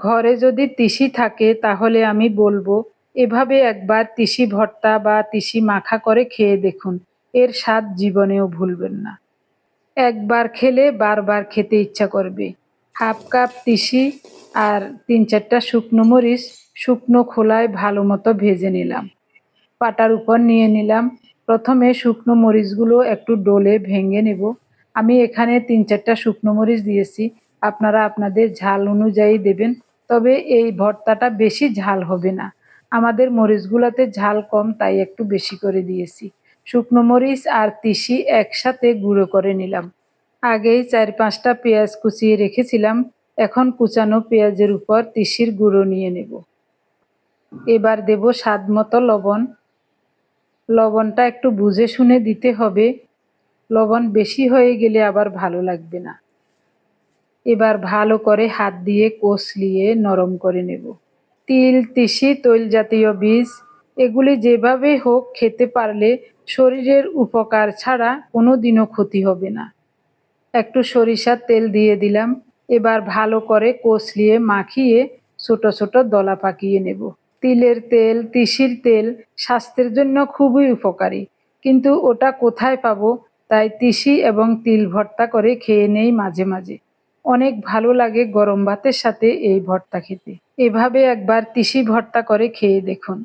ঘরে যদি তিসি থাকে তাহলে আমি বলবো এভাবে একবার তিসি ভর্তা বা তিসি মাখা করে খেয়ে দেখুন। এর স্বাদ জীবনেও ভুলবেন না। একবার খেলে বারবার খেতে ইচ্ছা করবে। হাফ কাপ তিসি আর ৩-৪টা শুকনো মরিচ শুকনো খোলায় ভালো মতো ভেজে নিলাম। পাটার উপর নিয়ে নিলাম। প্রথমে শুকনো মরিচগুলো একটু ডলে ভেঙে নেব। আমি এখানে ৩-৪টা শুকনো মরিচ দিয়েছি, আপনারা আপনাদের ঝাল অনুযায়ী দেবেন। তবে এই ভর্তাটা বেশি ঝাল হবে না, আমাদের মরিচগুলোতে ঝাল কম, তাই একটু বেশি করে দিয়েছি। শুকনো মরিচ আর তিসি একসাথে গুঁড়ো করে নিলাম। আগেই ৪-৫টা পেঁয়াজ কুচিয়ে রেখেছিলাম, এখন কুচানো পেঁয়াজের উপর তিসির গুঁড়ো নিয়ে নেব। এবার দেব স্বাদ মতো লবণ। লবণটা একটু বুঝে শুনে দিতে হবে, লবণ বেশি হয়ে গেলে আবার ভালো লাগবে না। এবার ভালো করে হাত দিয়ে কষলিয়ে নরম করে নেব। তিল, তিসি তৈল জাতীয় বীজ, এগুলি যেভাবে হোক খেতে পারলে শরীরের উপকার ছাড়া কোনো দিনও ক্ষতি হবে না। একটু সরিষার তেল দিয়ে দিলাম। এবার ভালো করে কষলিয়ে মাখিয়ে ছোট ছোট দলা পাকিয়ে নেব। তিলের তেল, তিসির তেল স্বাস্থ্যের জন্য খুবই উপকারী, কিন্তু ওটা কোথায় পাবো? তাই তিসি এবং তিল ভর্তা করে খেয়ে নেই মাঝে মাঝে। অনেক ভালো লাগে গরম ভাতের সাথে এই ভর্তা খেতে। এভাবে একবার তিসি ভর্তা করে খেয়ে দেখুন।